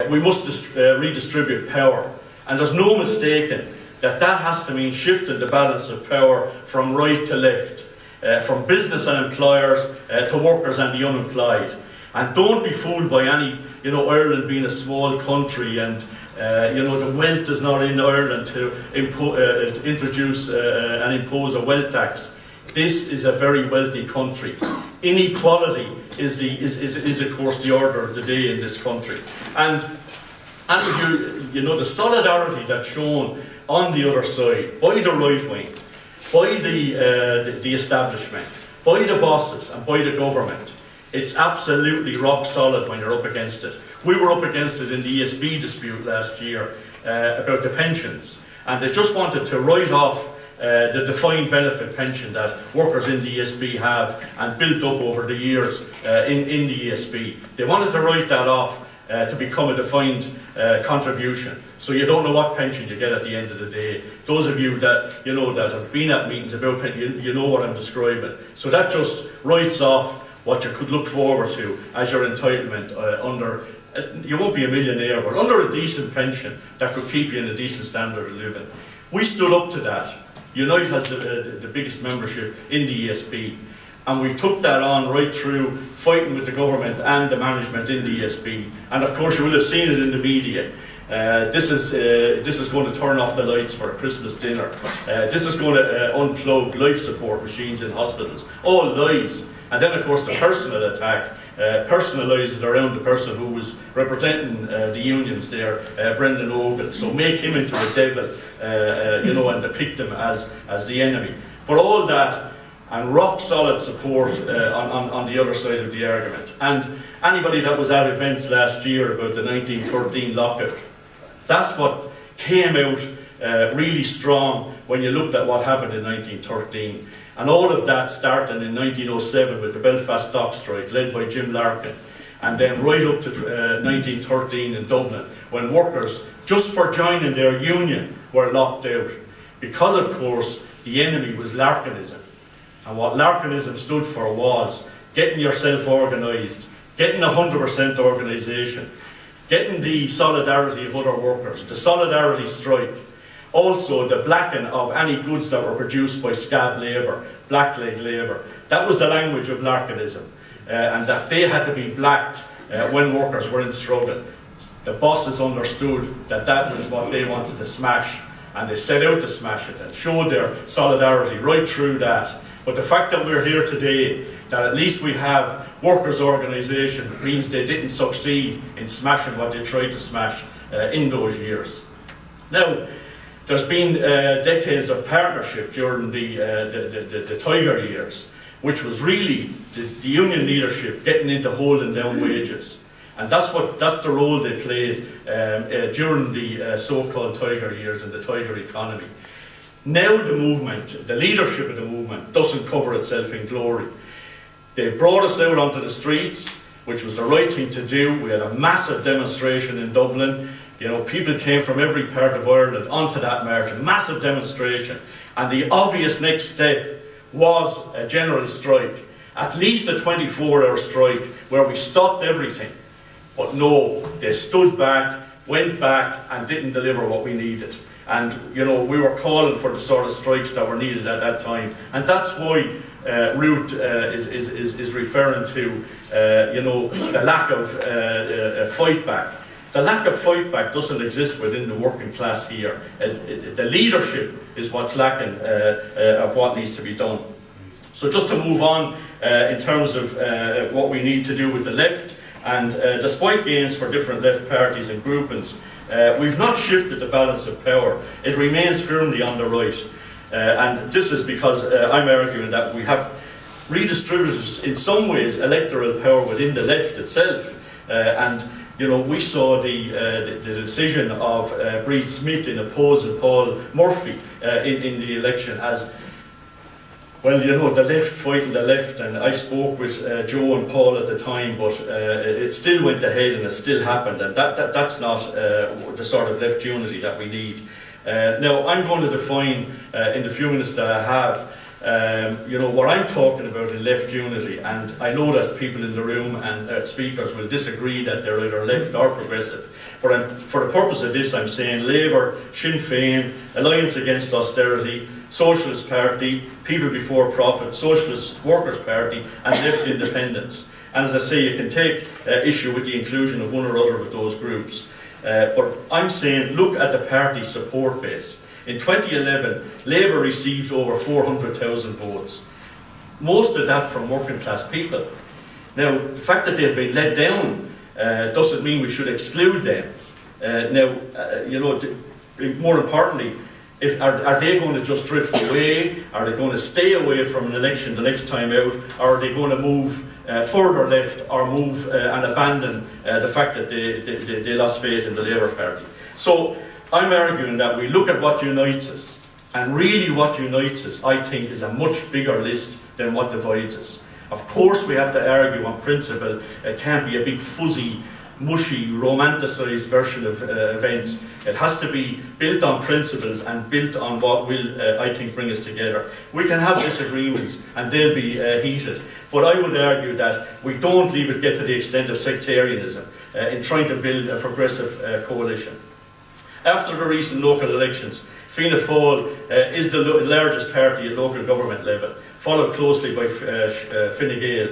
We must redistribute power, and there's no mistaking that has to mean shifting the balance of power from right to left, from business and employers to workers and the unemployed. And don't be fooled by any, Ireland being a small country and the wealth is not in Ireland to introduce and impose a wealth tax. This is a very wealthy country. Inequality is of course the order of the day in this country. And the solidarity that's shown on the other side by the right wing, by the establishment, by the bosses and by the government, it's absolutely rock solid when you're up against it. We were up against it in the ESB dispute last year about the pensions, and they just wanted to write off the defined benefit pension that workers in the ESB have and built up over the years in the ESB. They wanted to write that off to become a defined contribution. So you don't know what pension you get at the end of the day. Those of you that that have been at meetings about pension, you know what I'm describing. So that just writes off what you could look forward to as your entitlement under. You won't be a millionaire, but under a decent pension that could keep you in a decent standard of living. We stood up to that. Unite has the biggest membership in the ESB, and we took that on right through fighting with the government and the management in the ESB. And of course you will have seen it in the media. This is going to turn off the lights for a Christmas dinner. This is going to unplug life support machines in hospitals. All lies. And then of course the personal attack, personalised around the person who was representing the unions there, Brendan Ogan. So make him into a devil, and depict him as the enemy. For all that, and rock solid support on the other side of the argument. And anybody that was at events last year about the 1913 lockout, that's what came out really strong when you looked at what happened in 1913. And all of that started in 1907 with the Belfast Dock strike led by Jim Larkin, and then right up to 1913 in Dublin, when workers, just for joining their union, were locked out. Because of course the enemy was Larkinism. And what Larkinism stood for was getting yourself organised, getting 100% organisation, getting the solidarity of other workers, the solidarity strike. Also the blacking of any goods that were produced by scab labour, blackleg labour. That was the language of Larkinism, and that they had to be blacked when workers were in struggle. The bosses understood that was what they wanted to smash, and they set out to smash it and showed their solidarity right through that. But the fact that we're here today, that at least we have workers' organisation, means they didn't succeed in smashing what they tried to smash in those years. Now, there's been decades of partnership during the Tiger years, which was really the union leadership getting into holding down wages. And that's the role they played during the so-called Tiger years and the Tiger economy. Now the leadership of the movement doesn't cover itself in glory. They brought us out onto the streets, which was the right thing to do. We had a massive demonstration in Dublin. People came from every part of Ireland onto that march, a massive demonstration. And the obvious next step was a general strike, at least a 24-hour strike where we stopped everything. But no, they stood back, went back and didn't deliver what we needed. And we were calling for the sort of strikes that were needed at that time. And that's why Ruth is referring to the lack of fight back. The lack of fight back doesn't exist within the working class here. The leadership is what's lacking of what needs to be done. So just to move on in terms of what we need to do with the left, and despite gains for different left parties and groupings, we've not shifted the balance of power. It remains firmly on the right. And this is because I'm arguing that we have redistributed, in some ways, electoral power within the left itself. We saw the decision of Breed Smith in opposing Paul Murphy in the election as, well, the left fighting the left, and I spoke with Joe and Paul at the time, but it still went ahead and it still happened, and that's not the sort of left unity that we need. Now, I'm going to define in the few minutes that I have what I'm talking about in left unity, and I know that people in the room and speakers will disagree that they're either left or progressive, But for the purpose of this, I'm saying Labour, Sinn Féin, Alliance Against Austerity, Socialist Party, People Before Profit, Socialist Workers' Party, and Left Independents. And as I say, you can take issue with the inclusion of one or other of those groups. But I'm saying, look at the party support base. In 2011, Labour received over 400,000 votes. Most of that from working class people. Now, the fact that they've been let down doesn't mean we should exclude them. More importantly, are they going to just drift away? Are they going to stay away from an election the next time out? Or are they going to move further left or move and abandon the fact that they lost faith in the Labour Party? So I'm arguing that we look at what unites us. And really what unites us, I think, is a much bigger list than what divides us. Of course we have to argue on principle. It can't be a big fuzzy, mushy, romanticised version of events. It has to be built on principles and built on what will, I think, bring us together. We can have disagreements and they'll be heated. But I would argue that we don't leave it get to the extent of sectarianism in trying to build a progressive coalition. After the recent local elections, Fianna Fáil is the largest party at local government level, followed closely by Fine Gael.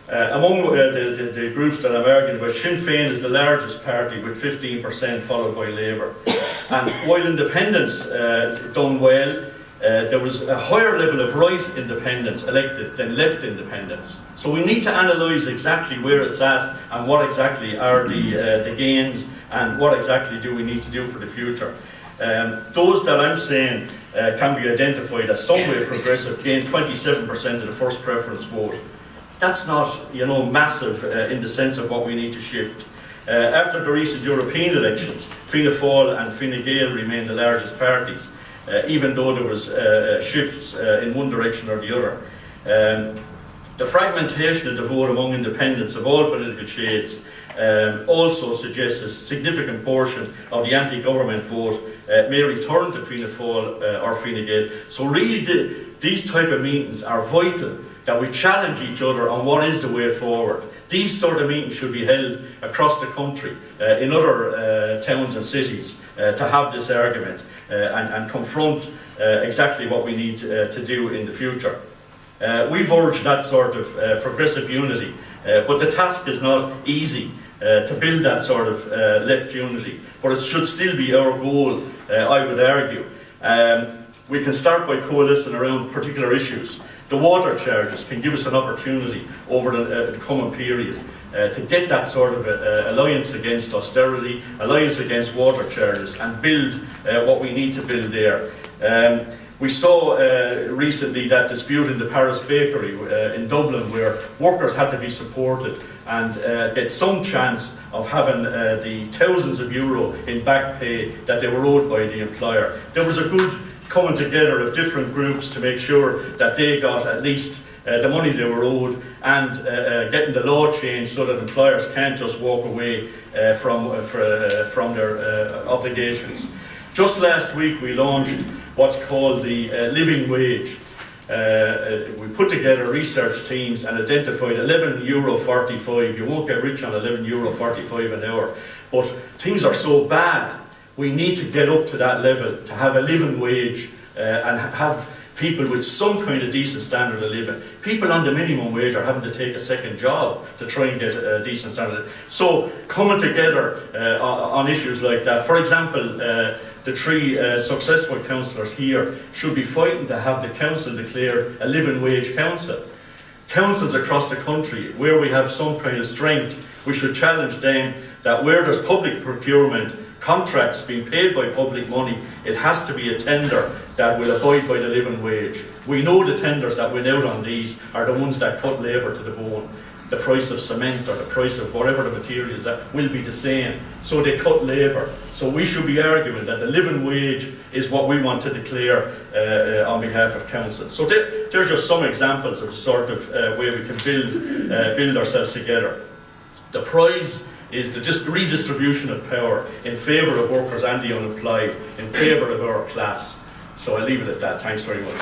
Among the groups that I'm arguing about, Sinn Féin is the largest party with 15%, followed by Labour. And while independents done well, there was a higher level of right independents elected than left independents. So we need to analyse exactly where it's at and what exactly are the gains and what exactly do we need to do for the future. Those that I'm saying can be identified as some way progressive gained 27% of the first preference vote. That's not, massive in the sense of what we need to shift. After the recent European elections, Fianna Fáil and Fine Gael remained the largest parties, even though there was shifts in one direction or the other. The fragmentation of the vote among independents of all political shades also suggests a significant portion of the anti-government vote may return to Fianna Fáil or Fine Gael. So really these type of meetings are vital, that we challenge each other on what is the way forward. These sort of meetings should be held across the country, in other towns and cities, to have this argument and confront exactly what we need to do in the future. We've urged that sort of progressive unity, but the task is not easy to build that sort of left unity, but it should still be our goal, I would argue. We can start by coalescing around particular issues. The water charges can give us an opportunity over the coming period to get that sort of alliance against austerity, alliance against water charges, and build what we need to build there. We saw recently that dispute in the Paris bakery in Dublin, where workers had to be supported and get some chance of having the thousands of euro in back pay that they were owed by the employer. There was a good coming together of different groups to make sure that they got at least the money they were owed, and getting the law changed so that employers can't just walk away from their obligations. Just last week we launched what's called the living wage. We put together research teams and identified €11.45. You won't get rich on €11.45 an hour, but things are so bad. We need to get up to that level to have a living wage and have people with some kind of decent standard of living. People on the minimum wage are having to take a second job to try and get a decent standard. So coming together on issues like that. For example, the three successful councillors here should be fighting to have the council declared a living wage council. Councils across the country, where we have some kind of strength, we should challenge them that where there's public procurement, contracts being paid by public money, it has to be a tender that will abide by the living wage. We know the tenders that went out on these are the ones that cut labour to the bone. The price of cement or the price of whatever the materials that will be the same. So they cut labour. So we should be arguing that the living wage is what we want to declare on behalf of councils. So there's just some examples of the sort of way we can build ourselves together. The prize is the redistribution of power in favour of workers and the unemployed, in favour of our class. So I'll leave it at that. Thanks very much.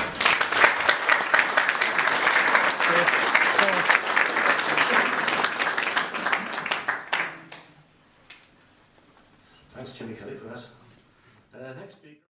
Thanks, Jimmy Kelly, for that. Next speaker.